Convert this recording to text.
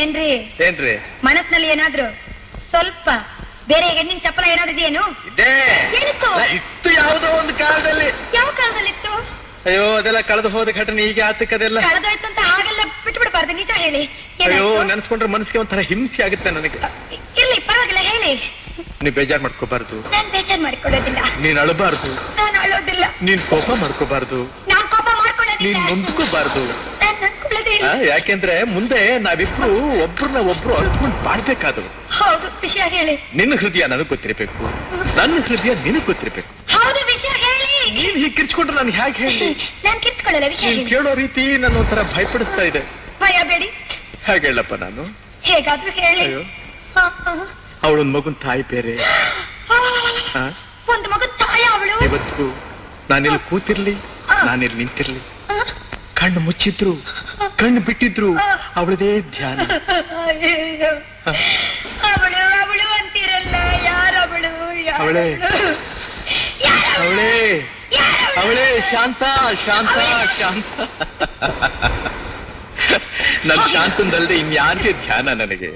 ಏನ್ರಿ ಏನ್ರಿ ಮನಸ್ಸಿನಲ್ಲಿ ಏನಾದ್ರು ಸ್ವಲ್ಪ ಬೇರೆ ಹೆಣ್ಣಿನ ಚಪ್ಪಲ ಏನಾದ್ರು ಇದೆಯೇನು? ಇದೇ ಏನಿತ್ತು? ಇತ್ತು ಯಾವುದೋ ಒಂದು ಕಾಲದಲ್ಲಿ. ಯಾವ ಕಾಲದಲ್ಲಿತ್ತು? ಅಯ್ಯೋ ಅದೆಲ್ಲ ಕಳೆದು ಹೋದ ಘಟನೆ ಈಗ ಆತಕ್ಕದೆಲ್ಲ. ಕಳೆದೋಯ್ತು ಅಂತ ಹಾಗೆಲ್ಲ ಬಿಟ್ಬಿಡ್ಬಾರ್ದು, ನಿಜ ಹೇಳಿ. ಅಯ್ಯೋ ನೆನ್ಸ್ಕೊಂಡ್ರೆ ಮನಸ್ಸಿಗೆ ಒಂಥರ ಹಿಂಸೆ ಆಗುತ್ತೆ ನನಗೆ. ಇಲ್ಲಿ ಪರವಾಗಿಲ್ಲ ಹೇಳಿ. ನೀವ್ ಬೇಜಾರ್ ಮಾಡ್ಕೋಬಾರ್ದು. ನಾನ್ ಬೇಜಾರ್ ಮಾಡ್ಕೊಳ್ಳೋದಿಲ್ಲ. ನೀನ್ ಅಳಬಾರ್ದು. ನಾನು ಅಳೋದಿಲ್ಲ. ನೀನ್ ಕೋಪ ಮಾಡ್ಕೋಬಾರ್ದು. ನಾನ್ ಕೋಪ ಮಾಡ್ಕೊಳ್ಳೋದಿಲ್ಲ. ನೀನ್ ನೊಂದ್ಕೋಬಾರ್ದು. ನಾನ್ ನೊಂದ್ಕೊಳ್ಳೋದಿಲ್ಲ. ಯಾಕೆಂದ್ರೆ ಮುಂದೆ ನಾವಿಬ್ರು ಒಬ್ರನ್ನ ಒಬ್ರು ಅಳ್ಸ್ಕೊಂಡ್ ಬಾಳ್ಬೇಕಾದವು. ಹೌದು, ವಿಷಯ ಹೇಳಿ. ನಿನ್ನ ಹೃದಯ ನನಗ್ ಗೊತ್ತಿರ್ಬೇಕು, ನನ್ನ ಹೃದಯ ನಿನಗ್ ಗೊತ್ತಿರ್ಬೇಕು. ಹೌದು, ವಿಷಯ ಹೇಳಿ. ನೀನ್ ಹೀಗೆ ಕಿರ್ಚ್ಕೊಂಡ್ರೆ ನಾನು ಹೇಗೆ ಹೇಳಿ? ನಾನ್ ಕಿರ್ಚ್ಕೊಳ್ಳಲ್ಲ, ವಿಷಯ ನೀನ್ ಹೇಳಿ. ಕೇಳೋ ರೀತಿ ನನ್ನ ಒಂಥರ ಭಯಪಡಿಸ್ತಾ ಇದೆ. ಭಯ ಬೇಡಿ. ಹೇಗೆ ಹೇಳಪ್ಪ ನಾನು? ಹೇಗಾದ್ರೂ ಹೇಳಿ. ಅಯ್ಯೋ ಅವಳೊಂದ್ ಮಗುನ್ ತಾಯಿ ಬೇರೆ. ಒಂದು ಮಗು ತಾಯ ಅವಳು. ಇವತ್ತು ನಾನಿಲ್ಲಿ ಕೂತಿರ್ಲಿ, ನಾನಿಲ್ಲಿ ನಿಂತಿರ್ಲಿ, ಕಣ್ಣು ಮುಚ್ಚಿದ್ರು ಕಣ್ಣು ಬಿಟ್ಟಿದ್ರು ಅವಳದೇ ಧ್ಯಾನ. ಅವಳು ಅವಳು ಅಂತೀರಲ್ಲ, ಯಾರವಳು? ಅವಳೇ ಅವಳೇ ಅವಳೇ ಶಾಂತ ಶಾಂತ ಶಾಂತ. ನನ್ ಶಾಂತಂದಲ್ದೆ ಇನ್ಯಾರಿಗೆ ಧ್ಯಾನ ನನಗೆ?